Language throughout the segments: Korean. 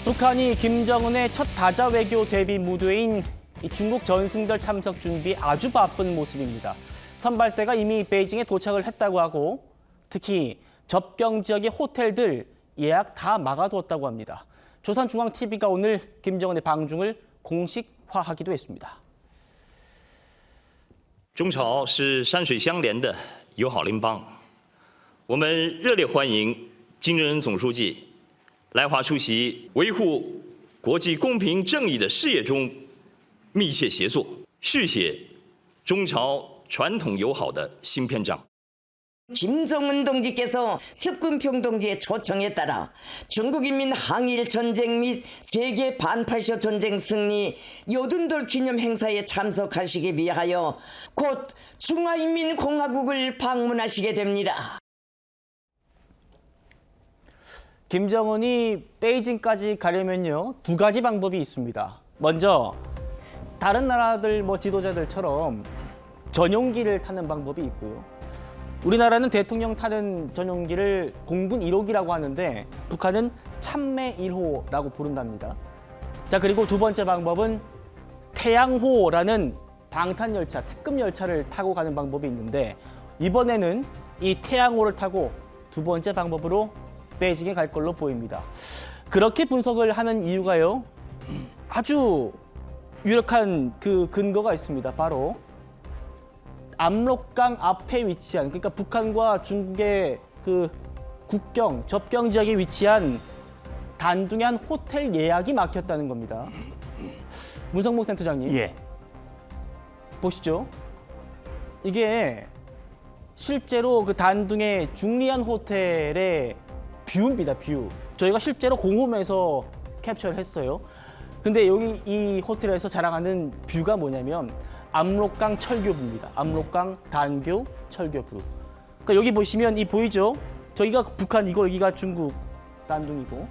북한이 김정은의 첫 다자 외교 데뷔 무대인 이 중국 전승절 참석 준비에 아주 바쁜 모습입니다. 선발대가 이미 베이징에 도착을 했다고 하고 특히 접경 지역의 호텔들 예약 다 막아두었다고 합니다. 조선중앙TV가 오늘 김정은의 방중을 공식화하기도 했습니다. 中朝是山水相连的友好邻邦，我们热烈欢迎金正恩总书记来华出席维护国际公平正义的事业中密切协作，续写中朝传统友好的新篇章。 김정은 동지께서 습근평동지의 초청에 따라 중국인민 항일 전쟁 및 세계 반팔쇼 전쟁 승리 요든돌 기념 행사에 참석하시기 위하여 곧 중화인민공화국을 방문하시게 됩니다. 김정은이 베이징까지 가려면요, 두 가지 방법이 있습니다. 먼저 다른 나라들 지도자들처럼 전용기를 타는 방법이 있고요. 우리나라는 대통령 타는 전용기를 공군 1호기라고 하는데 북한은 참매 1호라고 부른답니다. 자, 그리고 두 번째 방법은 태양호라는 방탄열차, 특급 열차를 타고 가는 방법이 있는데 이번에는 이 태양호를 타고 두 번째 방법으로 베이징에 갈 걸로 보입니다. 그렇게 분석을 하는 이유가요, 아주 유력한 그 근거가 있습니다. 바로 압록강 앞에 위치한, 그러니까 북한과 중국의 그 국경, 접경 지역에 위치한 단둥의 한 호텔 예약이 막혔다는 겁니다. 문성목 센터장님, 예. 보시죠. 이게 실제로 그 단둥의 중리안 호텔의 뷰입니다, 뷰. 저희가 실제로 공홈에서 캡처를 했어요. 근데 여기 이 호텔에서 자랑하는 뷰가 뭐냐면 압록강 철교부입니다. 압록강 단교 철교부. 그러니까 여기 보시면 이 보이죠? 저기가 북한이고 여기가 중국 단둥이고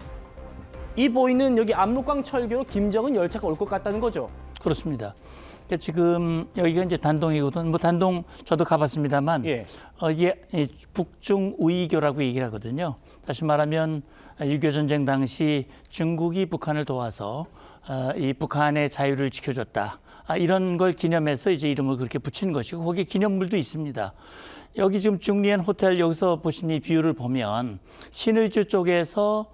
이 보이는 여기 압록강 철교로 김정은 열차가 올 것 같다는 거죠. 그렇습니다. 그러니까 지금 여기가 이제 단동이거든. 단동 저도 가봤습니다만, 예. 이게 북중 우이교라고 얘기를 하거든요. 다시 말하면 6.25 전쟁 당시 중국이 북한을 도와서 이 북한의 자유를 지켜줬다. 이런 걸 기념해서 이제 이름을 그렇게 붙인 것이고 거기 기념물도 있습니다. 여기 지금 중리안 호텔 여기서 보신 이 뷰를 보면 신의주 쪽에서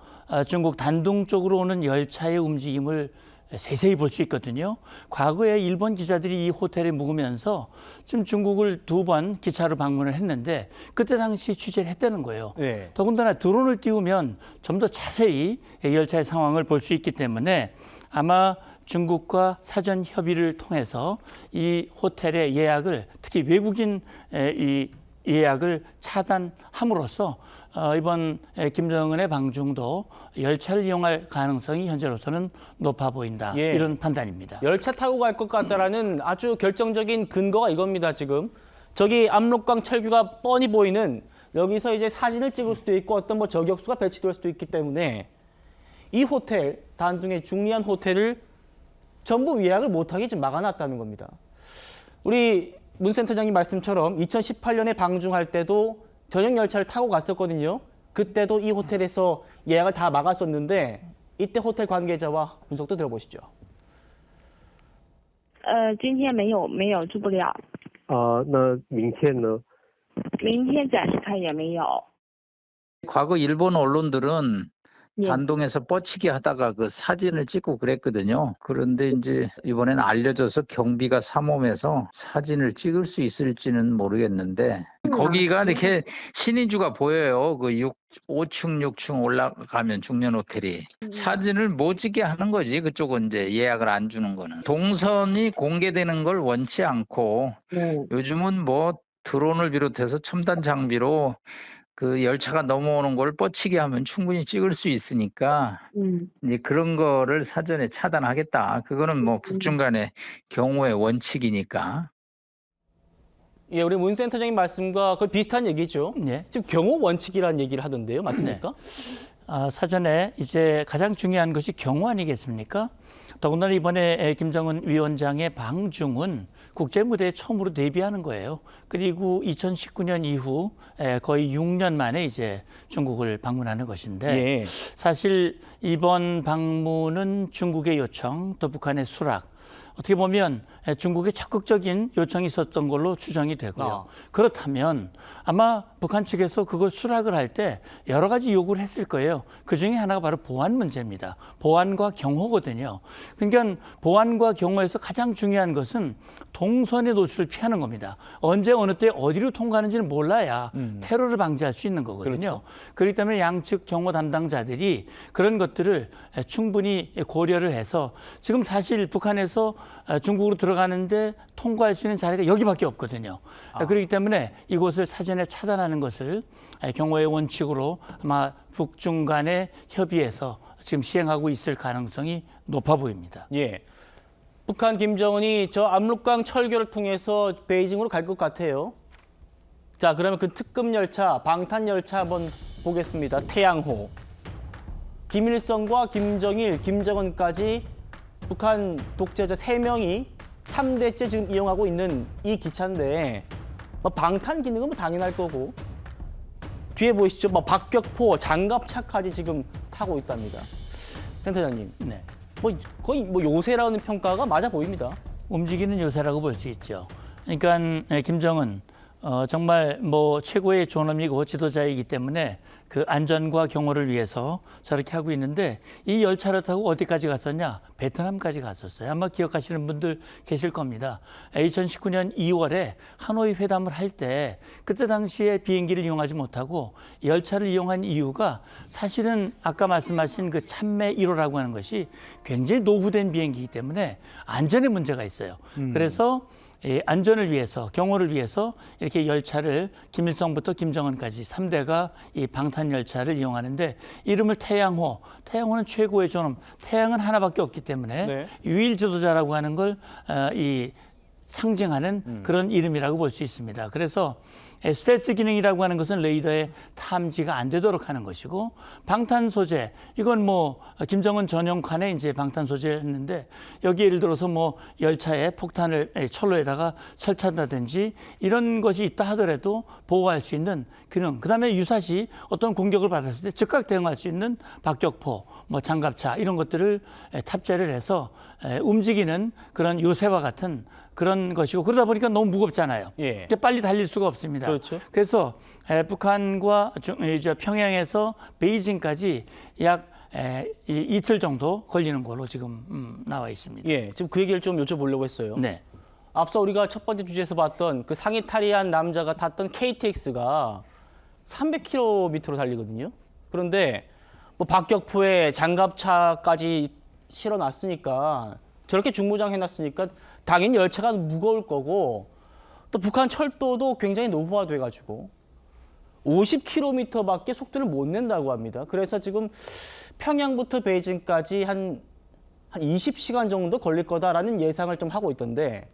중국 단둥 쪽으로 오는 열차의 움직임을 세세히 볼 수 있거든요. 과거에 일본 기자들이 이 호텔에 묵으면서 지금 중국을 두 번 기차로 방문을 했는데 그때 당시 취재를 했다는 거예요. 네. 더군다나 드론을 띄우면 좀 더 자세히 열차의 상황을 볼 수 있기 때문에 아마 중국과 사전 협의를 통해서 이 호텔의 예약을 특히 외국인 이 예약을 차단함으로써 이번 김정은의 방중도 열차를 이용할 가능성이 현재로서는 높아 보인다. 예. 이런 판단입니다. 열차 타고 갈 것 같다라는 아주 결정적인 근거가 이겁니다, 지금. 저기 압록강 철교가 뻔히 보이는 여기서 이제 사진을 찍을 수도 있고 어떤 저격수가 배치될 수도 있기 때문에 이 호텔, 단둥의 중리안 호텔을 전부 예약을 못하게 지금 막아놨다는 겁니다. 우리 문 센터장님 말씀처럼 2018년에 방중할 때도 전용 열차를 타고 갔었거든요. 그때도 이 호텔에서 예약을 다 막았었는데 이때 호텔 관계자와 분석도 들어보시죠. 今天没有住不了。那明天呢？明天暂时看也没有。 과거 일본 언론들은 예. 단동에서 뻗치기 하다가 그 사진을 찍고 그랬거든요. 그런데 이제 이번엔 알려져서 경비가 삼엄해서 사진을 찍을 수 있을지는 모르겠는데 거기가 이렇게 신의주가 보여요. 그 5층, 6층 올라가면 중년 호텔이 사진을 못 찍게 하는 거지. 그쪽은 이제 예약을 안 주는 거는. 동선이 공개되는 걸 원치 않고 요즘은 드론을 비롯해서 첨단 장비로 그 열차가 넘어오는 걸 뻗치게 하면 충분히 찍을 수 있으니까 이제 그런 거를 사전에 차단하겠다. 그거는 북중 간의 경우의 원칙이니까. 예, 우리 문 센터장님 말씀과 거의 비슷한 얘기죠. 네. 지금 경호 원칙이라는 얘기를 하던데요, 맞습니까? 사전에 이제 가장 중요한 것이 경호 아니겠습니까? 더군다나 이번에 김정은 위원장의 방중은 국제 무대에 처음으로 데뷔하는 거예요. 그리고 2019년 이후 거의 6년 만에 이제 중국을 방문하는 것인데 예. 사실 이번 방문은 중국의 요청 또 북한의 수락 어떻게 보면 중국의 적극적인 요청이 있었던 걸로 추정이 되고요. 그렇다면 아마 북한 측에서 그걸 수락을 할 때 여러 가지 요구를 했을 거예요. 그중에 하나가 바로 보안 문제입니다. 보안과 경호거든요. 그러니까 보안과 경호에서 가장 중요한 것은 동선의 노출을 피하는 겁니다. 언제 어느 때 어디로 통과하는지는 몰라야 테러를 방지할 수 있는 거거든요. 그렇기 때문에 양측 경호 담당자들이 그런 것들을 충분히 고려를 해서 지금 사실 북한에서 중국으로 들어가는데 통과할 수 있는 자리가 여기밖에 없거든요. 그렇기 때문에 이곳을 사전에 차단하는 것을 경호의 원칙으로 아마 북중 간의 협의에서 지금 시행하고 있을 가능성이 높아 보입니다. 예. 북한 김정은이 저 압록강 철교를 통해서 베이징으로 갈 것 같아요. 자, 그러면 그 특급 열차, 방탄 열차 한번 보겠습니다. 태양호. 김일성과 김정일, 김정은까지 북한 독재자 3명이 3대째 지금 이용하고 있는 이 기차인데 뭐 방탄 기능은 뭐 당연할 거고 뒤에 보이시죠? 뭐 박격포, 장갑차까지 지금 타고 있답니다. 센터장님, 네. 뭐 거의 뭐 요새라는 평가가 맞아 보입니다. 움직이는 요새라고 볼 수 있죠. 그러니까 김정은 정말 뭐 최고의 존엄이고 지도자이기 때문에 그 안전과 경호를 위해서 저렇게 하고 있는데 이 열차를 타고 어디까지 갔었냐? 베트남까지 갔었어요. 아마 기억하시는 분들 계실 겁니다. 2019년 2월에 하노이 회담을 할 때 그때 당시에 비행기를 이용하지 못하고 열차를 이용한 이유가 사실은 아까 말씀하신 그 참매 1호라고 하는 것이 굉장히 노후된 비행기이기 때문에 안전에 문제가 있어요. 그래서 안전을 위해서, 경호를 위해서 이렇게 열차를 김일성부터 김정은까지 3대가 이 방탄 열차를 이용하는데 이름을 태양호. 태양호는 최고의 존엄. 태양은 하나밖에 없기 때문에 네. 유일 지도자라고 하는 걸 상징하는 그런 이름이라고 볼 수 있습니다. 그래서 스텔스 기능이라고 하는 것은 레이더에 탐지가 안 되도록 하는 것이고 방탄 소재 이건 뭐 김정은 전용 칸에 이제 방탄 소재를 했는데 여기 예를 들어서 뭐 열차에 폭탄을 철로에다가 설치한다든지 이런 것이 있다 하더라도 보호할 수 있는 기능. 그다음에 유사시 어떤 공격을 받았을 때 즉각 대응할 수 있는 박격포, 뭐 장갑차 이런 것들을 탑재를 해서 움직이는 그런 요새와 같은 그런 것이고 그러다 보니까 너무 무겁잖아요. 예. 빨리 달릴 수가 없습니다. 그렇죠. 그래서 북한과 평양에서 베이징까지 약 이틀 정도 걸리는 걸로 지금 나와 있습니다. 예, 지금 그 얘기를 좀 여쭤보려고 했어요. 네. 앞서 우리가 첫 번째 주제에서 봤던 그 상의 탈의한 남자가 탔던 KTX가 300km로 달리거든요. 그런데 뭐 박격포에 장갑차까지 실어놨으니까 저렇게 중무장해놨으니까 당연히 열차가 무거울 거고 또 북한 철도도 굉장히 노후화돼가지고 50km밖에 속도를 못 낸다고 합니다. 그래서 지금 평양부터 베이징까지 한 20시간 정도 걸릴 거다라는 예상을 좀 하고 있던데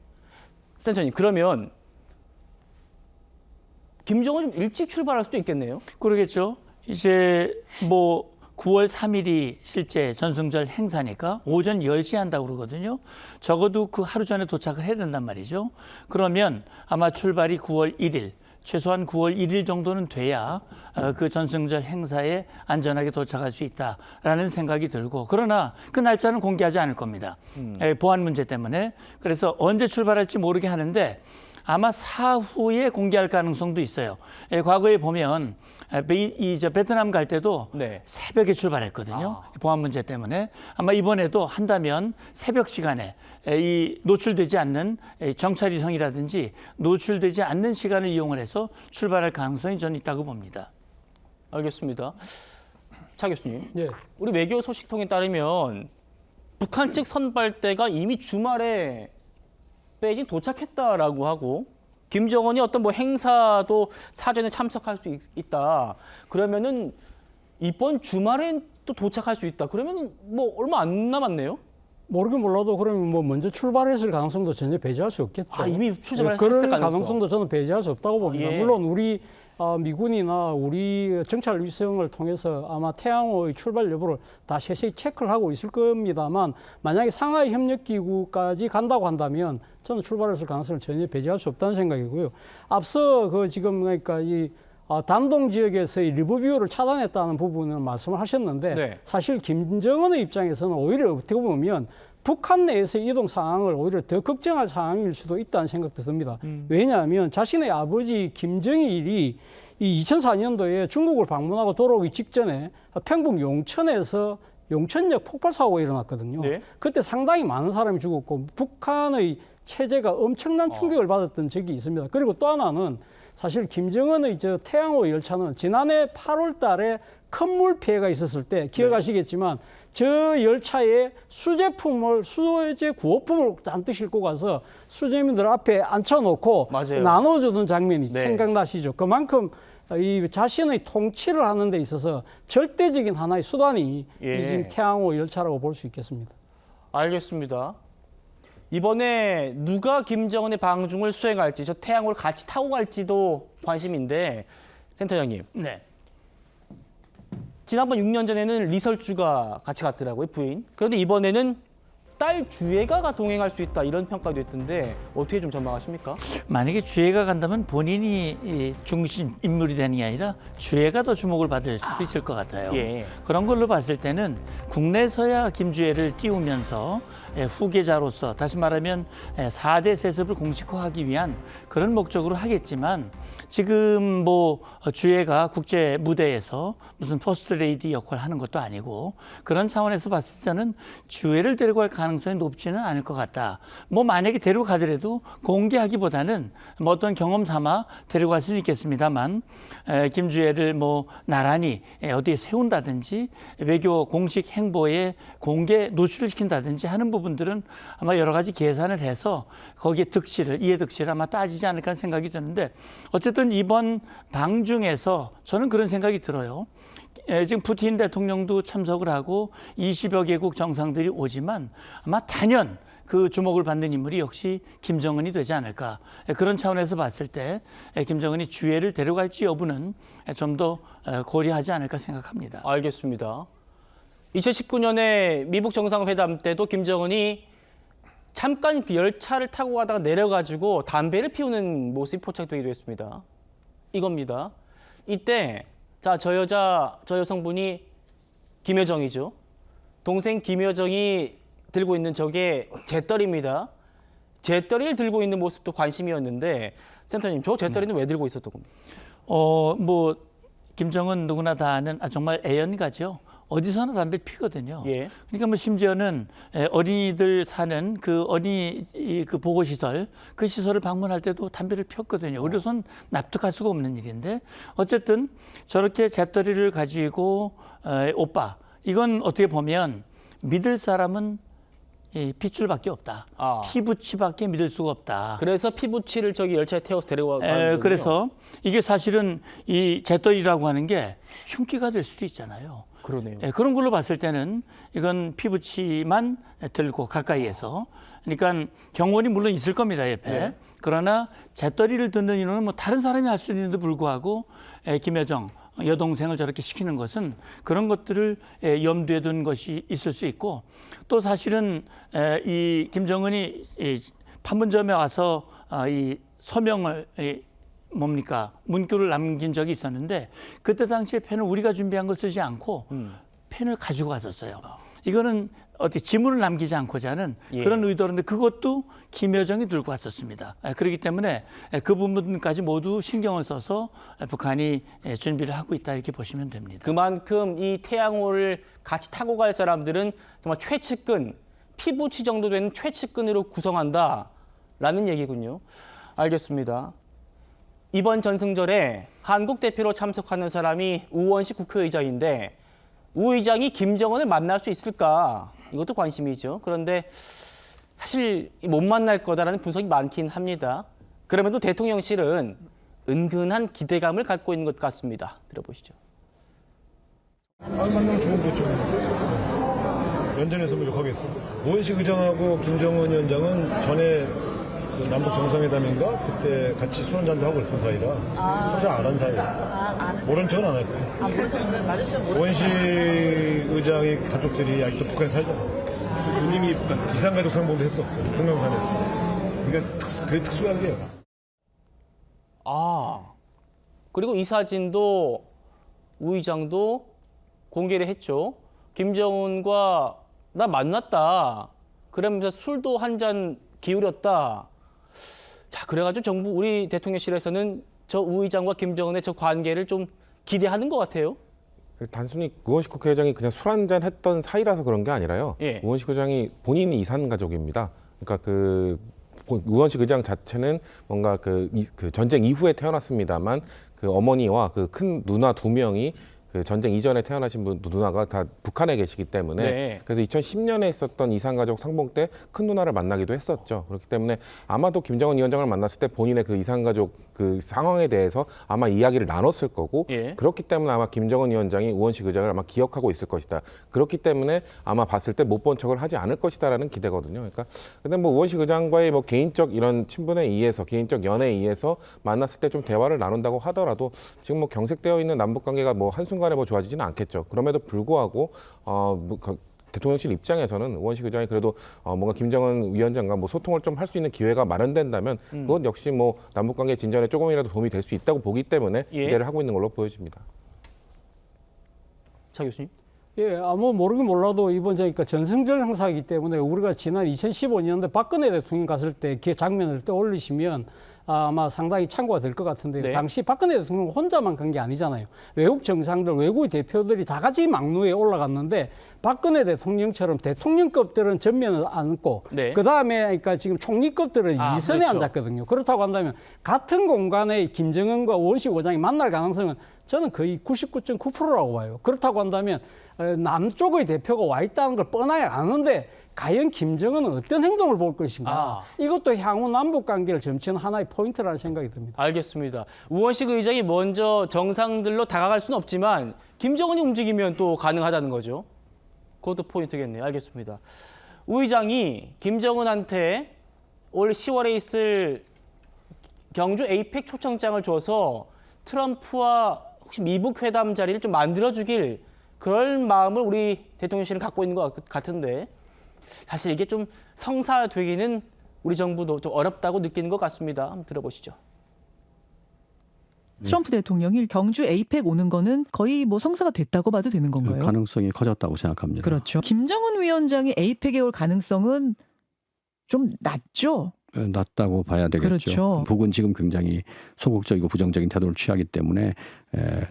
센터님 그러면 김정은 좀 일찍 출발할 수도 있겠네요. 그러겠죠. 이제 뭐 9월 3일이 실제 전승절 행사니까 오전 10시에 한다고 그러거든요. 적어도 그 하루 전에 도착을 해야 된단 말이죠. 그러면 아마 출발이 9월 1일, 최소한 9월 1일 정도는 돼야 그 전승절 행사에 안전하게 도착할 수 있다라는 생각이 들고 그러나 그 날짜는 공개하지 않을 겁니다. 보안 문제 때문에. 그래서 언제 출발할지 모르게 하는데 아마 사후에 공개할 가능성도 있어요. 과거에 보면 베트남 갈 때도 네. 새벽에 출발했거든요. 보안 문제 때문에. 아마 이번에도 한다면 새벽 시간에 이 노출되지 않는 정찰위성이라든지 노출되지 않는 시간을 이용을 해서 출발할 가능성이 저는 있다고 봅니다. 알겠습니다. 차 교수님, 예. 우리 외교 소식통에 따르면 북한 측 선발대가 이미 주말에 베이징 도착했다라고 하고 김정은이 어떤 뭐 행사도 사전에 참석할 수 있다. 그러면은 이번 주말엔 또 도착할 수 있다. 그러면은 뭐 얼마 안 남았네요. 모르긴 몰라도 그러면 뭐 먼저 출발했을 가능성도 전혀 배제할 수 없겠죠. 아, 이미 출발했을 그럴 가능성. 가능성도 저는 배제할 수 없다고 봅니다. 예. 물론 우리 미군이나 우리 정찰 위성을 통해서 아마 태양호의 출발 여부를 다 세세히 체크를 하고 있을 겁니다만 만약에 상하이 협력기구까지 간다고 한다면 저는 출발했을 가능성을 전혀 배제할 수 없다는 생각이고요. 앞서 그 지금 그러니까 이 단동 지역에서의 리버뷰를 차단했다는 부분을 말씀을 하셨는데 네. 사실 김정은의 입장에서는 오히려 어떻게 보면 북한 내에서의 이동 상황을 오히려 더 걱정할 상황일 수도 있다는 생각도 듭니다. 왜냐하면 자신의 아버지 김정일이 이 2004년도에 중국을 방문하고 돌아오기 직전에 평북 용천에서 용천역 폭발 사고가 일어났거든요. 네. 그때 상당히 많은 사람이 죽었고 북한의 체제가 엄청난 충격을 받았던 적이 있습니다. 그리고 또 하나는 사실 김정은의 저 태양호 열차는 지난해 8월 달에 큰 물 피해가 있었을 때 기억하시겠지만 저 열차에 수제품을 수제 구호품을 잔뜩 싣고 가서 수재민들 앞에 앉혀놓고 맞아요. 나눠주는 장면이 네. 생각나시죠? 그만큼 이 자신의 통치를 하는 데 있어서 절대적인 하나의 수단이 예. 이 지금 태양호 열차라고 볼 수 있겠습니다. 알겠습니다. 이번에 누가 김정은의 방중을 수행할지 저 태양호를 같이 타고 갈지도 관심인데 센터장님. 네. 지난번 6년 전에는 리설주가 같이 갔더라고요, 부인. 그런데 이번에는 딸 주애가 동행할 수 있다 이런 평가도 있던데 어떻게 좀 전망하십니까? 만약에 주애가 간다면 본인이 이 중심 인물이 되는 게 아니라 주애가 더 주목을 받을 수도 있을 것 같아요. 예. 그런 걸로 봤을 때는 국내에서야 김주애를 띄우면서 후계자로서 다시 말하면 4대 세습을 공식화하기 위한 그런 목적으로 하겠지만 지금 뭐 주애가 국제 무대에서 무슨 퍼스트 레이디 역할을 하는 것도 아니고 그런 차원에서 봤을 때는 주애를 데리고 갈 가능성이 높지는 않을 것 같다. 뭐 만약에 데리고 가더라도 공개하기보다는 뭐 어떤 경험 삼아 데리고 갈 수는 있겠습니다만 김주애를 뭐 나란히 어디에 세운다든지 외교 공식 행보에 공개 노출을 시킨다든지 하는 부분들은 아마 여러 가지 계산을 해서 거기에 이해 득실을 아마 따지지 않을까 하는 생각이 드는데 어쨌든 이번 방중에서 저는 그런 생각이 들어요. 지금 푸틴 대통령도 참석을 하고 20여 개국 정상들이 오지만 아마 단연 그 주목을 받는 인물이 역시 김정은이 되지 않을까. 그런 차원에서 봤을 때 김정은이 주애를 데려갈지 여부는 좀 더 고려하지 않을까 생각합니다. 알겠습니다. 2019년에 미북 정상회담 때도 김정은이 잠깐 그 열차를 타고 가다가 내려가지고 담배를 피우는 모습이 포착되기도 했습니다. 이겁니다. 이때 저 여성분이 김여정이죠. 동생 김여정이 들고 있는 저게 잿더리입니다. 잿더리를 들고 있는 모습도 관심이었는데 센터님, 저 잿더리는 왜 들고 있었던 겁니까? 뭐 김정은 누구나 다 아는 정말 애연가죠. 어디서나 담배를 피거든요. 예. 그러니까 뭐 심지어는 어린이들 사는 그 어린이 그 보호시설, 그 시설을 방문할 때도 담배를 폈거든요. 우리로선 납득할 수가 없는 일인데 어쨌든 저렇게 잿더리를 가지고 오빠, 이건 어떻게 보면 믿을 사람은 이 핏줄밖에 없다. 피부치밖에 믿을 수가 없다. 그래서 피부치를 저기 열차에 태워서 데려가는 거군요. 그래서 이게 사실은 이 잿더리라고 하는 게 흉기가 될 수도 있잖아요. 그러네요. 그런 걸로 봤을 때는 이건 피부치만 들고 가까이에서 그러니까 경호원이 물론 있을 겁니다, 옆에. 네. 그러나 잿더리를 듣는 인원은 뭐 다른 사람이 할 수 있는데도 불구하고 김여정 여동생을 저렇게 시키는 것은 그런 것들을 염두에 둔 것이 있을 수 있고 또 사실은 이 김정은이 판문점에 와서 이 서명을 문구를 남긴 적이 있었는데 그때 당시에 펜을 우리가 준비한 걸 쓰지 않고 펜을 가지고 갔었어요. 이거는 어떻게 지문을 남기지 않고자 하는 그런 의도인데 그것도 김여정이 들고 왔었습니다. 그렇기 때문에 그 부분까지 모두 신경을 써서 북한이 준비를 하고 있다 이렇게 보시면 됩니다. 그만큼 이 태양호를 같이 타고 갈 사람들은 정말 최측근, 피부치 정도 되는 최측근으로 구성한다라는 얘기군요. 알겠습니다. 이번 전승절에 한국 대표로 참석하는 사람이 우원식 국회의장인데 우 의장이 김정은을 만날 수 있을까? 이것도 관심이죠. 그런데 사실 못 만날 거다라는 분석이 많긴 합니다. 그럼에도 대통령실은 은근한 기대감을 갖고 있는 것 같습니다. 들어보시죠. 만나면 좋은 거죠. 연전해서 뭐 욕하겠어. 우원식 의장하고 김정은 위원장은 전에 그 남북 정상회담인가 그때 같이 술 한잔도 하고 그랬던 사이라 소장 안 한 사이라 모른 척은 안 할 거예요. 모른 척은 맞으시면 모른 오원식 의장의 가족들이 아직도 북한에 살잖아요. 누님이 이산가족 상봉도 했었고 동영상에서. 그러니까 그게 특수한 게요. 그리고 이 사진도 우 의장도 공개를 했죠. 김정은과 나 만났다. 그러면서 술도 한 잔 기울였다. 자, 그래가지고 정부 우리 대통령실에서는 저 우 의장과 김정은의 저 관계를 좀 기대하는 것 같아요. 단순히 우원식 국회의장이 그냥 술 한잔 했던 사이라서 그런 게 아니라요. 예. 우원식 의장이 본인이 이산 가족입니다. 그러니까 우원식 의장 자체는 뭔가 그 전쟁 이후에 태어났습니다만 그 어머니와 그 큰 누나 2명이 그 전쟁 이전에 태어나신 누나가 다 북한에 계시기 때문에 네. 그래서 2010년에 있었던 이산가족 상봉 때 큰 누나를 만나기도 했었죠. 그렇기 때문에 아마도 김정은 위원장을 만났을 때 본인의 그 이산가족 그 상황에 대해서 아마 이야기를 나눴을 거고 예. 그렇기 때문에 아마 김정은 위원장이 우원식 의장을 아마 기억하고 있을 것이다. 그렇기 때문에 아마 봤을 때 못 본 척을 하지 않을 것이다라는 기대거든요. 그러니까 근데 뭐 우원식 의장과의 뭐 개인적 이런 친분에 의해서 개인적 연애에 의해서 만났을 때 좀 대화를 나눈다고 하더라도 지금 뭐 경색되어 있는 남북 관계가 뭐 한순간에 뭐 좋아지지는 않겠죠. 그럼에도 불구하고 대통령실 입장에서는 우원식 의장이 그래도 뭔가 김정은 위원장과 뭐 소통을 좀 할 수 있는 기회가 마련된다면 그건 역시 뭐 남북 관계 진전에 조금이라도 도움이 될 수 있다고 보기 때문에 예. 기대를 하고 있는 걸로 보여집니다. 차 교수님. 예, 아무 모르긴 몰라도 이번 그러니까 전승절 행사이기 때문에 우리가 지난 2015년도에 박근혜 대통령 갔을 때 그 장면을 떠올리시면 아마 상당히 참고가 될 것 같은데 네. 당시 박근혜 대통령 혼자만 간 게 아니잖아요. 외국 정상들, 외국의 대표들이 다 같이 막루에 올라갔는데 박근혜 대통령처럼 대통령급들은 전면을 안고 네. 그다음에 그러니까 지금 총리급들은 이선에 그렇죠. 앉았거든요. 그렇다고 한다면 같은 공간에 김정은과 우원식 의장이 만날 가능성은 저는 거의 99.9%라고 봐요. 그렇다고 한다면 남쪽의 대표가 와 있다는 걸 뻔하게 아는데 과연 김정은은 어떤 행동을 볼 것인가. 이것도 향후 남북 관계를 점치는 하나의 포인트라는 생각이 듭니다. 알겠습니다. 우원식 의장이 먼저 정상들로 다가갈 수는 없지만 김정은이 움직이면 또 가능하다는 거죠. 그것도 포인트겠네요. 알겠습니다. 우 의장이 김정은한테 올 10월에 있을 경주 에이펙 초청장을 줘서 트럼프와 혹시 미북 회담 자리를 좀 만들어주길 그럴 마음을 우리 대통령실은 갖고 있는 것 같은데 사실 이게 좀 성사되기는 우리 정부도 좀 어렵다고 느끼는 것 같습니다. 한번 들어보시죠. 트럼프 대통령이 경주 에이펙 오는 거는 거의 뭐 성사가 됐다고 봐도 되는 건가요? 가능성이 커졌다고 생각합니다. 그렇죠. 김정은 위원장이 에이펙에 올 가능성은 좀 낮죠? 낮다고 봐야 되겠죠. 그렇죠. 북은 지금 굉장히 소극적이고 부정적인 태도를 취하기 때문에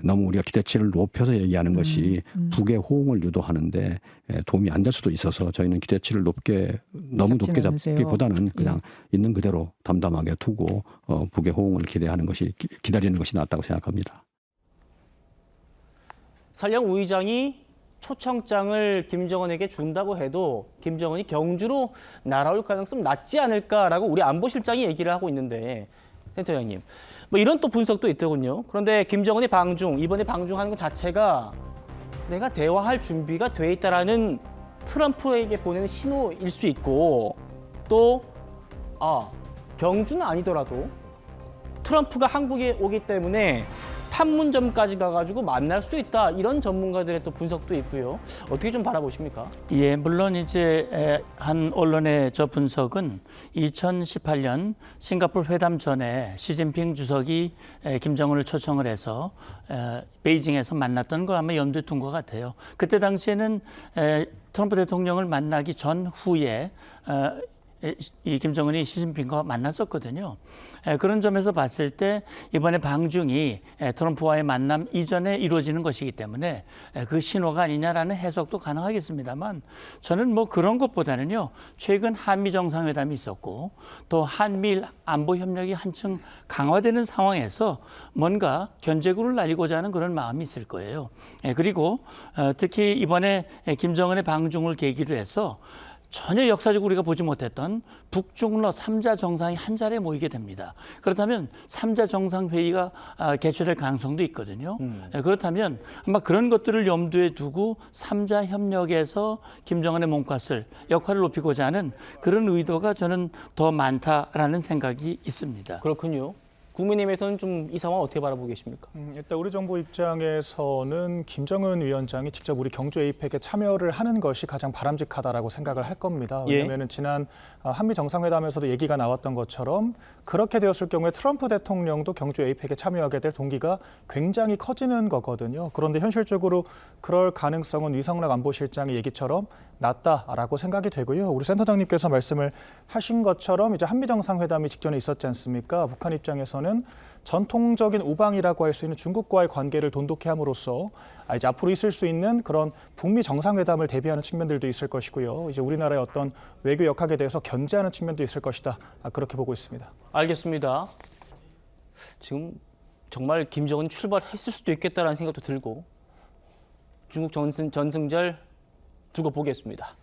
너무 우리가 기대치를 높여서 얘기하는 것이 북의 호응을 유도하는데 도움이 안 될 수도 있어서 저희는 기대치를 너무 높게 잡기보다는 그냥 있는 그대로 담담하게 두고 북의 호응을 기다리는 것이 낫다고 생각합니다. 설령 우 의장이 초청장을 김정은에게 준다고 해도 김정은이 경주로 날아올 가능성 낮지 않을까라고 우리 안보실장이 얘기를 하고 있는데 센터장님 뭐 이런 또 분석도 있더군요. 그런데 김정은이 이번에 방중하는 것 자체가 내가 대화할 준비가 돼 있다라는 트럼프에게 보내는 신호일 수 있고 또 경주는 아니더라도 트럼프가 한국에 오기 때문에 판문점까지 가가지고 만날 수 있다 이런 전문가들의 또 분석도 있고요. 어떻게 좀 바라보십니까? 예, 물론 이제 한 언론의 저 분석은 2018년 싱가포르 회담 전에 시진핑 주석이 김정은을 초청을 해서 베이징에서 만났던 걸 아마 염두에 둔 것 같아요. 그때 당시에는 트럼프 대통령을 만나기 전후에 이 김정은이 시진핑과 만났었거든요. 그런 점에서 봤을 때 이번에 방중이 트럼프와의 만남 이전에 이루어지는 것이기 때문에 그 신호가 아니냐라는 해석도 가능하겠습니다만 저는 뭐 그런 것보다는요. 최근 한미 정상회담이 있었고 또 한미일 안보 협력이 한층 강화되는 상황에서 뭔가 견제구를 날리고자 하는 그런 마음이 있을 거예요. 그리고 특히 이번에 김정은의 방중을 계기로 해서 전혀 역사적으로 우리가 보지 못했던 북중러 3자 정상이 한 자리에 모이게 됩니다. 그렇다면 3자 정상회의가 개최될 가능성도 있거든요. 그렇다면 아마 그런 것들을 염두에 두고 3자 협력에서 김정은의 몸값을 역할을 높이고자 하는 그런 의도가 저는 더 많다라는 생각이 있습니다. 그렇군요. 국민의힘에서는 좀 이 상황 어떻게 바라보고 계십니까? 일단 우리 정부 입장에서는 김정은 위원장이 직접 우리 경주 에이펙에 참여를 하는 것이 가장 바람직하다라고 생각을 할 겁니다. 왜냐하면 지난 한미 정상회담에서도 얘기가 나왔던 것처럼 그렇게 되었을 경우에 트럼프 대통령도 경주 에이펙에 참여하게 될 동기가 굉장히 커지는 거거든요. 그런데 현실적으로 그럴 가능성은 위성락 안보실장의 얘기처럼 낮다라고 생각이 되고요. 우리 센터장님께서 말씀을 하신 것처럼 이제 한미 정상회담이 직전에 있었지 않습니까? 북한 입장에서는 전통적인 우방이라고 할 수 있는 중국과의 관계를 돈독히 함으로써 이제 앞으로 있을 수 있는 그런 북미 정상회담을 대비하는 측면들도 있을 것이고요. 이제 우리나라의 어떤 외교 역학에 대해서 견제하는 측면도 있을 것이다. 그렇게 보고 있습니다. 알겠습니다. 지금 정말 김정은이 출발했을 수도 있겠다라는 생각도 들고 중국 전승절 두고 보겠습니다.